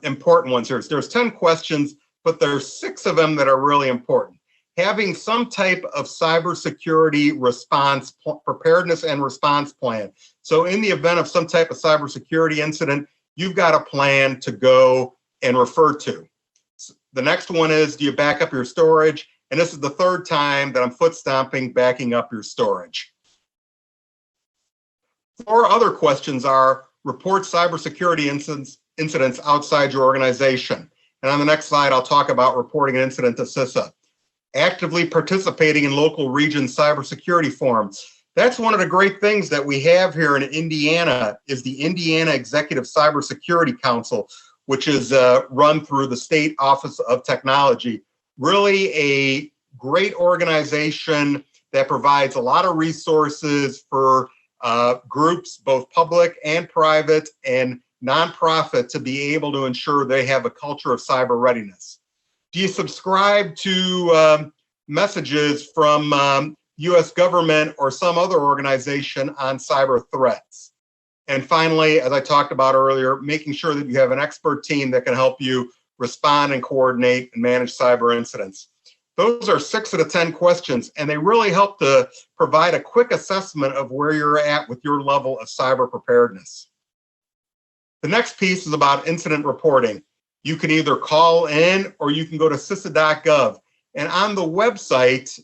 important ones here. There's 10 questions, but there's 6 of them that are really important. Having some type of cybersecurity response, preparedness and response plan. So in the event of some type of cybersecurity incident, you've got a plan to go and refer to. The next one is, do you back up your storage? And this is the third time that I'm foot stomping backing up your storage. 4 other questions are, report cybersecurity incidents outside your organization. And on the next slide, I'll talk about reporting an incident to CISA. Actively participating in local region cybersecurity forums. That's one of the great things that we have here in Indiana is the Indiana Executive Cybersecurity Council, which is run through the State Office of Technology. Really a great organization that provides a lot of resources for groups, both public and private and nonprofit, to be able to ensure they have a culture of cyber readiness. Do you subscribe to messages from US government or some other organization on cyber threats? And finally, as I talked about earlier, making sure that you have an expert team that can help you respond and coordinate and manage cyber incidents. Those are 6 of the 10 questions, and they really help to provide a quick assessment of where you're at with your level of cyber preparedness. The next piece is about incident reporting. You can either call in or you can go to CISA.gov. And on the website,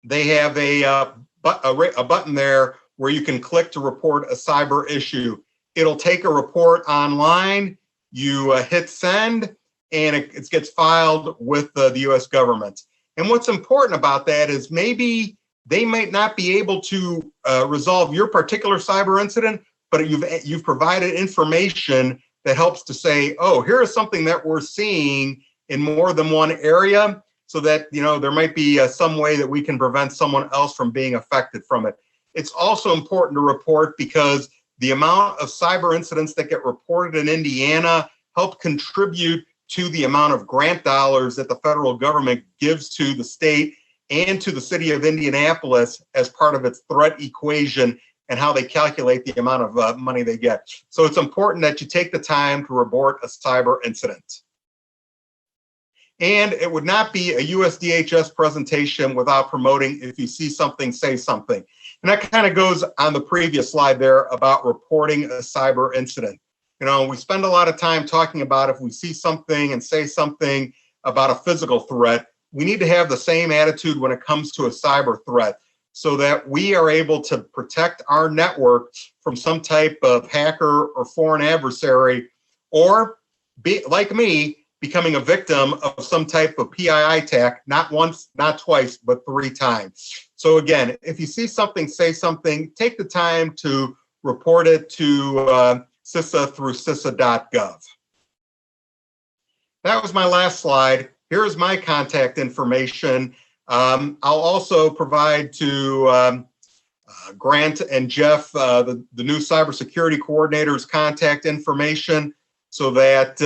they have a button there where you can click to report a cyber issue. It'll take a report online, you hit send, and it gets filed with the US government. And what's important about that is maybe they might not be able to resolve your particular cyber incident, but you've provided information that helps to say, oh, here is something that we're seeing in more than one area, so that there might be some way that we can prevent someone else from being affected from it. It's also important to report because the amount of cyber incidents that get reported in Indiana help contribute to the amount of grant dollars that the federal government gives to the state and to the city of Indianapolis as part of its threat equation and how they calculate the amount of money they get. So it's important that you take the time to report a cyber incident. And it would not be a USDHS presentation without promoting if you see something, say something. And that kind of goes on the previous slide there about reporting a cyber incident. You know, we spend a lot of time talking about if we see something and say something about a physical threat, we need to have the same attitude when it comes to a cyber threat so that we are able to protect our network from some type of hacker or foreign adversary, or be like me, becoming a victim of some type of PII attack, not once, not twice, but 3 times. So again, if you see something, say something, take the time to report it to CISA through CISA.gov. That was my last slide. Here's my contact information. I'll also provide to Grant and Jeff, the new cybersecurity coordinators, contact information so that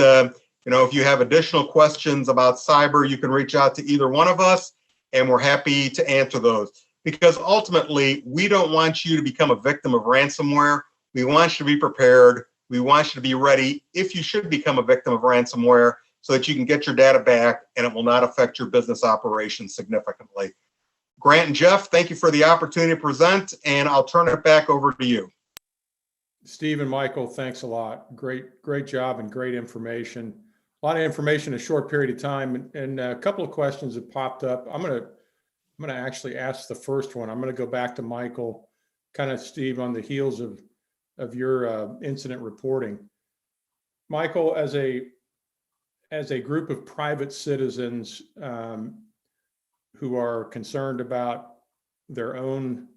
you know, if you have additional questions about cyber, you can reach out to either one of us, and we're happy to answer those. Because ultimately, we don't want you to become a victim of ransomware. We want you to be prepared. We want you to be ready if you should become a victim of ransomware, so that you can get your data back and it will not affect your business operations significantly. Grant and Jeff, thank you for the opportunity to present, and I'll turn it back over to you. Steve and Michael, thanks a lot. Great job and great information. A lot of information in a short period of time, and a couple of questions have popped up. I'm gonna actually ask the first one. I'm gonna go back to Michael, kind of Steve, on the heels of your incident reporting. Michael, as a group of private citizens who are concerned about their own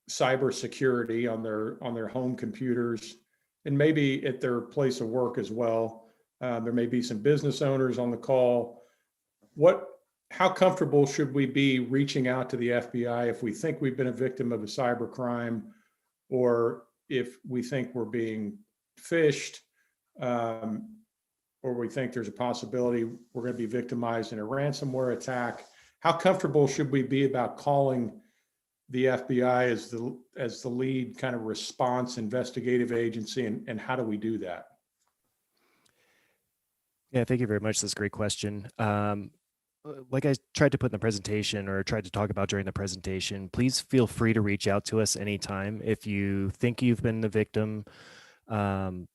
cybersecurity on their home computers, and maybe at their place of work as well. There may be some business owners on the call. How comfortable should we be reaching out to the FBI if we think we've been a victim of a cyber crime, or if we think we're being phished, or we think there's a possibility we're going to be victimized in a ransomware attack? How comfortable should we be about calling the FBI as the lead kind of response investigative agency, and how do we do that? Yeah, thank you very much. That's a great question. Like I tried to put in the presentation, or tried to talk about during the presentation, please feel free to reach out to us anytime. If you think you've been the victim of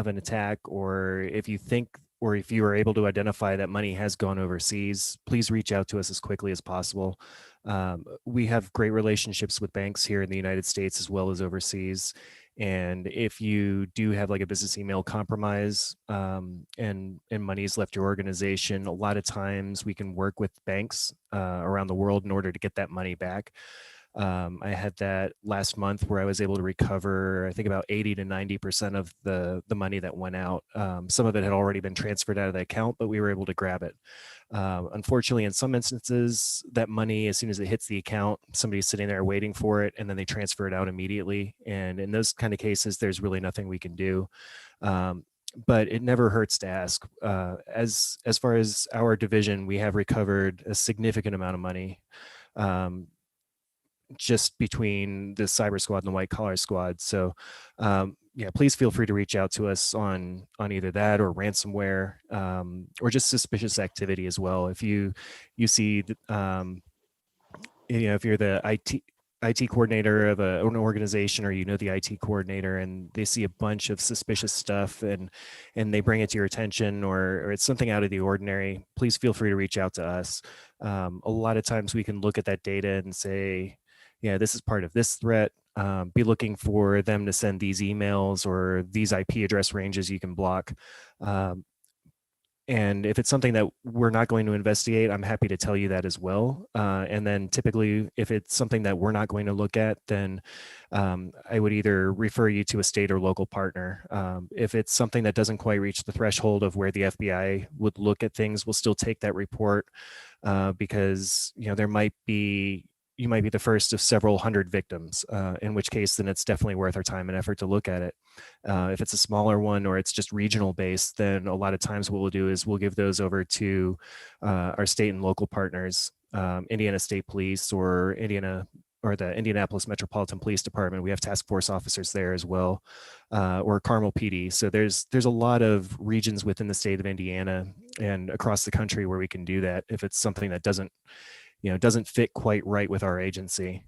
an attack, or if you are able to identify that money has gone overseas, please reach out to us as quickly as possible. We have great relationships with banks here in the United States as well as overseas. And if you do have like a business email compromise and money's left your organization, a lot of times we can work with banks around the world in order to get that money back. I had that last month where I was able to recover, I think, about 80 to 90% of the money that went out. Some of it had already been transferred out of the account, but we were able to grab it. Unfortunately, in some instances, that money, as soon as it hits the account, somebody's sitting there waiting for it, and then they transfer it out immediately. And in those kind of cases, there's really nothing we can do. But it never hurts to ask. As far as our division, we have recovered a significant amount of money. Just between the cyber squad and the white collar squad. So yeah, please feel free to reach out to us on either that or ransomware, or just suspicious activity as well. If you see, if you're the IT coordinator of an organization, or the IT coordinator, and they see a bunch of suspicious stuff and they bring it to your attention, or it's something out of the ordinary, please feel free to reach out to us. A lot of times we can look at that data and say, yeah, this is part of this threat. Be looking for them to send these emails or these IP address ranges you can block. And if it's something that we're not going to investigate, I'm happy to tell you that as well. And then typically, if it's something that we're not going to look at, then I would either refer you to a state or local partner. If it's something that doesn't quite reach the threshold of where the FBI would look at things, we'll still take that report because you might be the first of several hundred victims, in which case then it's definitely worth our time and effort to look at it. If it's a smaller one or it's just regional based, then a lot of times what we'll do is we'll give those over to our state and local partners, Indiana State Police or the Indianapolis Metropolitan Police Department. We have task force officers there as well, or Carmel PD. So there's a lot of regions within the state of Indiana and across the country where we can do that if it's something that doesn't doesn't fit quite right with our agency.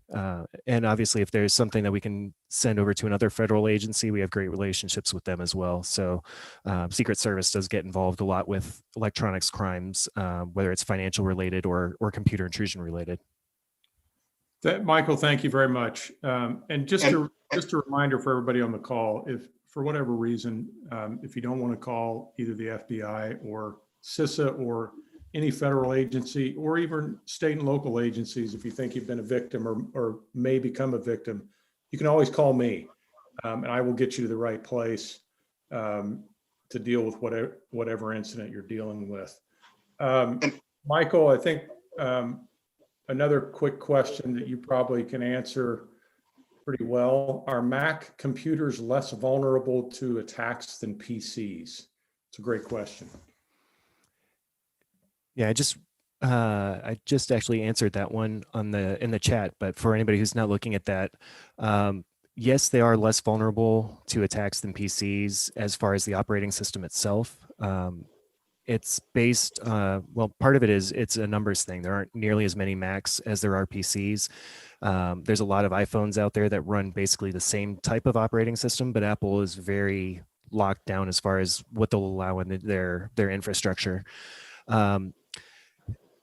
And obviously, if there's something that we can send over to another federal agency, we have great relationships with them as well. So Secret Service does get involved a lot with electronics crimes, whether it's financial related or computer intrusion related. Michael, thank you very much. And just a reminder for everybody on the call, if for whatever reason, if you don't want to call either the FBI or CISA or any federal agency, or even state and local agencies, if you think you've been a victim or may become a victim, you can always call me, and I will get you to the right place to deal with whatever incident you're dealing with. Michael, I think another quick question that you probably can answer pretty well: are Mac computers less vulnerable to attacks than PCs? It's a great question. Yeah, I just actually answered that one in the chat, but for anybody who's not looking at that, yes, they are less vulnerable to attacks than PCs as far as the operating system itself. It's based, well, part of it is it's a numbers thing. There aren't nearly as many Macs as there are PCs. There's a lot of iPhones out there that run basically the same type of operating system, but Apple is very locked down as far as what they'll allow in their infrastructure.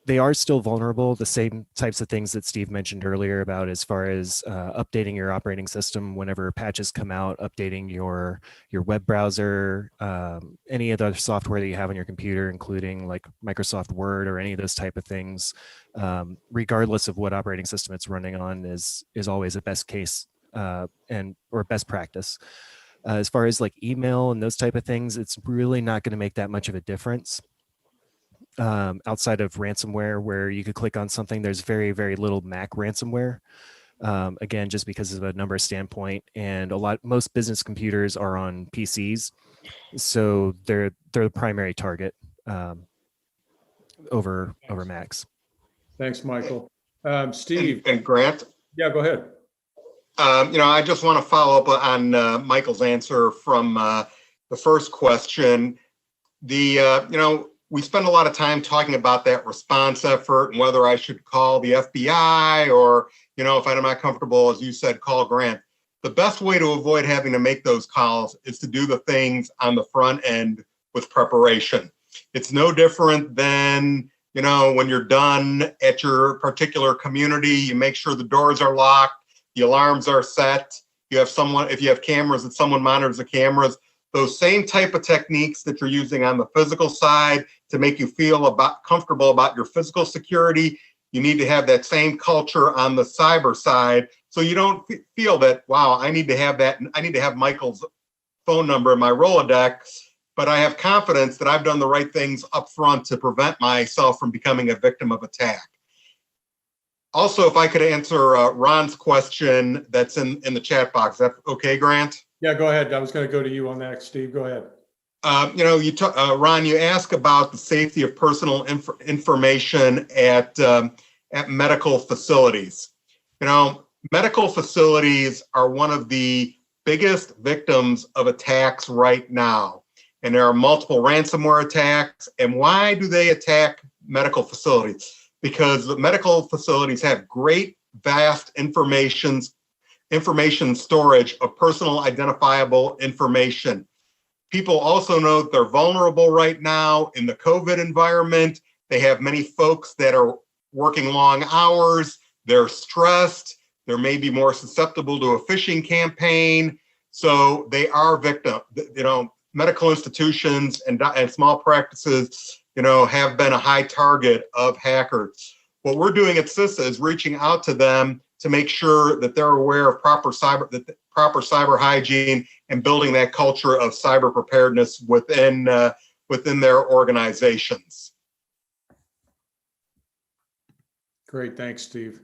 They are still vulnerable. The same types of things that Steve mentioned earlier about as far as updating your operating system whenever patches come out, updating your web browser, any of the software that you have on your computer, including like Microsoft Word or any of those type of things, regardless of what operating system it's running on, is always a best case or best practice. As far as like email and those type of things, it's really not going to make that much of a difference. Outside of ransomware, where you could click on something, there's very, very little Mac ransomware. Again, just because of a number standpoint, and most business computers are on PCs, so they're the primary target over Macs. Thanks, Michael. Steve and Grant. Yeah, go ahead. I just want to follow up on Michael's answer from the first question. We spend a lot of time talking about that response effort and whether I should call the FBI or, if I'm not comfortable, as you said, call Grant. The best way to avoid having to make those calls is to do the things on the front end with preparation. It's no different than, when you're done at your particular community, you make sure the doors are locked, the alarms are set, if you have cameras, that someone monitors the cameras. Those same type of techniques that you're using on the physical side to make you feel comfortable about your physical security, you need to have that same culture on the cyber side, so you don't feel that, wow, I need to have that. I need to have Michael's phone number in my Rolodex, but I have confidence that I've done the right things up front to prevent myself from becoming a victim of attack. Also, if I could answer Ron's question that's in the chat box, is that okay, Grant? Yeah, go ahead. I was going to go to you on that, Steve. Go ahead. Ron, you ask about the safety of personal information at medical facilities. Medical facilities are one of the biggest victims of attacks right now. And there are multiple ransomware attacks. And why do they attack medical facilities? Because the medical facilities have great, vast information storage of personal identifiable information. People also know that they're vulnerable right now in the COVID environment. They have many folks that are working long hours. They're stressed. They're maybe more susceptible to a phishing campaign. So they are victim. Medical institutions and small practices, have been a high target of hackers. What we're doing at CISA is reaching out to them to make sure that they're aware of proper cyber hygiene and building that culture of cyber preparedness within their organizations. Great, thanks, Steve.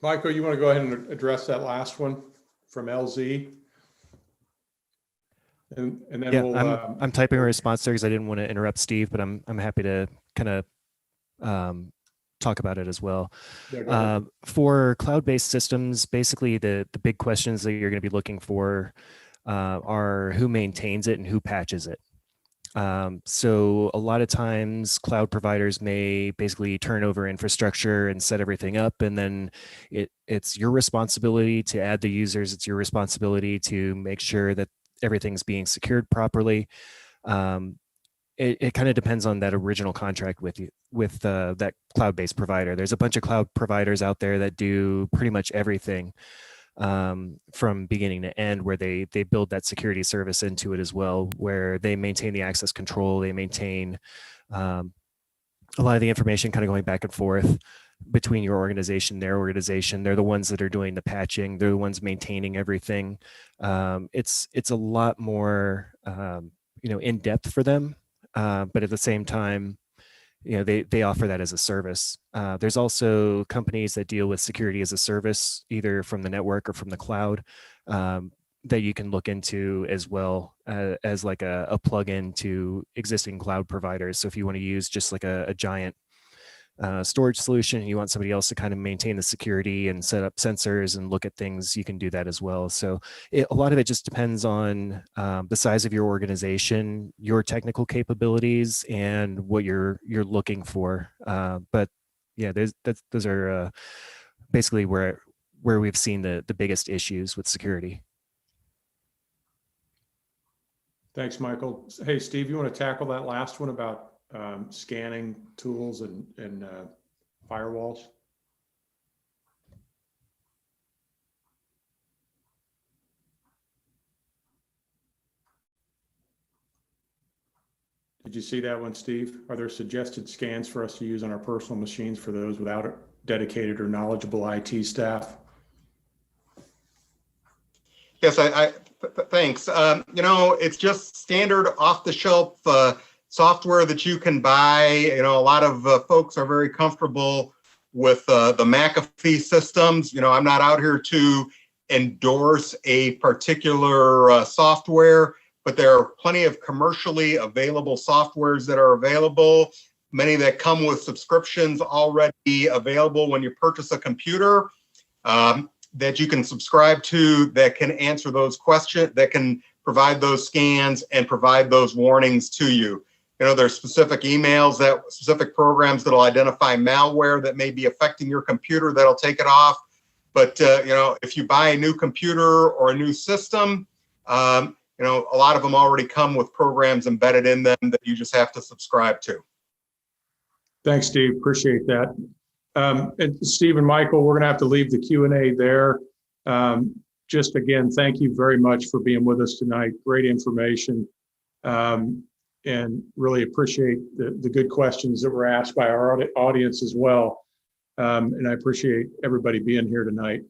Michael, you want to go ahead and address that last one from LZ? And then yeah, I'm typing a response there because I didn't want to interrupt Steve, but I'm happy to kind of talk about it as well. Yeah, go ahead. For cloud-based systems, basically the big questions that you're going to be looking for are who maintains it and who patches it. So a lot of times cloud providers may basically turn over infrastructure and set everything up, and then it's your responsibility to add the users. It's your responsibility to make sure that everything's being secured properly. It kind of depends on that original contract with you, with that cloud-based provider. There's a bunch of cloud providers out there that do pretty much everything from beginning to end, where they build that security service into it as well, where they maintain the access control, they maintain a lot of the information kind of going back and forth between your organization, their organization. They're the ones that are doing the patching. They're the ones maintaining everything. It's a lot more in depth for them, but at the same time, they offer that as a service. There's also companies that deal with security as a service, either from the network or from the cloud, that you can look into as well, as like a plug-in to existing cloud providers. So if you want to use just like a giant storage solution, you want somebody else to kind of maintain the security and set up sensors and look at things, you can do that as well. So a lot of it just depends on the size of your organization, your technical capabilities, and what you're looking for. But yeah, those are basically where we've seen the biggest issues with security. Thanks, Michael. Hey, Steve, you want to tackle that last one about scanning tools and firewalls? Did you see that one, Steve? Are there suggested scans for us to use on our personal machines for those without a dedicated or knowledgeable IT staff? Yes, thanks. It's just standard off-the-shelf software that you can buy. A lot of folks are very comfortable with the McAfee systems. I'm not out here to endorse a particular software, but there are plenty of commercially available softwares that are available, many that come with subscriptions already available when you purchase a computer, that you can subscribe to, that can answer those questions, that can provide those scans and provide those warnings to you. There's specific emails, specific programs that'll identify malware that may be affecting your computer that'll take it off. But, if you buy a new computer or a new system, a lot of them already come with programs embedded in them that you just have to subscribe to. Thanks, Steve. Appreciate that. And Steve and Michael, we're going to have to leave the Q&A there. Just again, thank you very much for being with us tonight. Great information. And really appreciate the good questions that were asked by our audience as well. And I appreciate everybody being here tonight.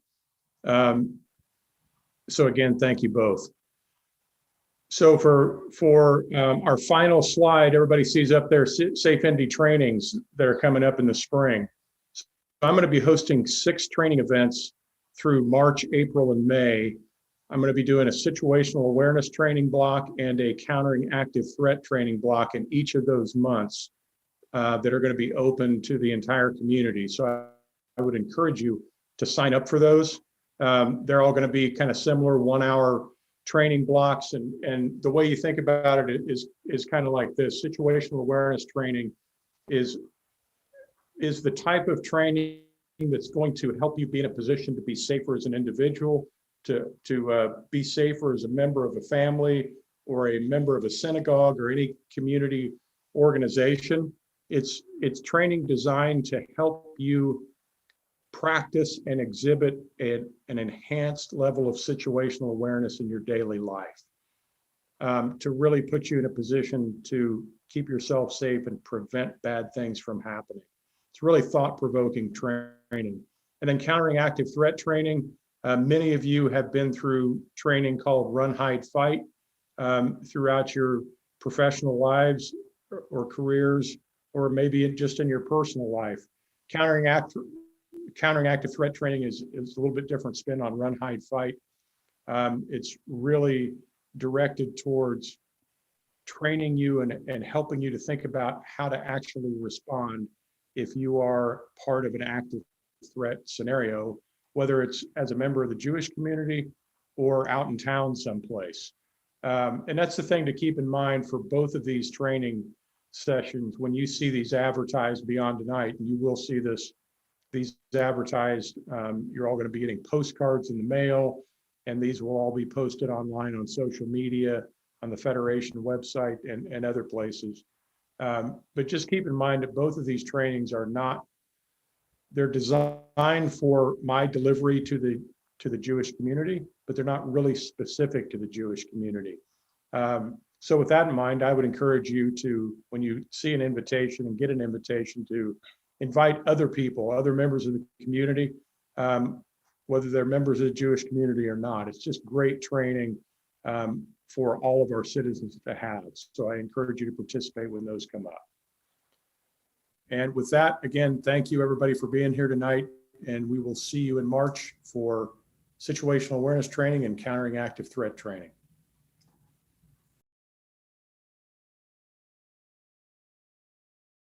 So again, thank you both. So for our final slide, everybody sees up there Safe Indy trainings that are coming up in the spring. So I'm going to be hosting 6 training events through March, April, and May. I'm going to be doing a situational awareness training block and a countering active threat training block in each of those months that are going to be open to the entire community. So I would encourage you to sign up for those. They're all going to be kind of similar 1-hour training blocks. And the way you think about it is kind of like this. Situational awareness training is the type of training that's going to help you be in a position to be safer as an individual, to be safer as a member of a family or a member of a synagogue or any community organization. It's training designed to help you practice and exhibit an enhanced level of situational awareness in your daily life, to really put you in a position to keep yourself safe and prevent bad things from happening. It's really thought-provoking training. And then countering active threat training. Many of you have been through training called Run, Hide, Fight throughout your professional lives or careers, or maybe just in your personal life. Countering active threat training is a little bit different spin on Run, Hide, Fight. It's really directed towards training you and helping you to think about how to actually respond if you are part of an active threat scenario, whether it's as a member of the Jewish community or out in town someplace. And that's the thing to keep in mind for both of these training sessions. When you see these advertised beyond tonight, and you will see these advertised, you're all going to be getting postcards in the mail, and these will all be posted online on social media, on the Federation website, and other places. But just keep in mind that both of these trainings are not, they're designed for my delivery to the Jewish community, but they're not really specific to the Jewish community. So with that in mind, I would encourage you to, when you see an invitation and get an invitation, to invite other people, other members of the community, whether they're members of the Jewish community or not. It's just great training for all of our citizens to have. So I encourage you to participate when those come up. And with that, again, thank you everybody for being here tonight. And we will see you in March for situational awareness training and countering active threat training.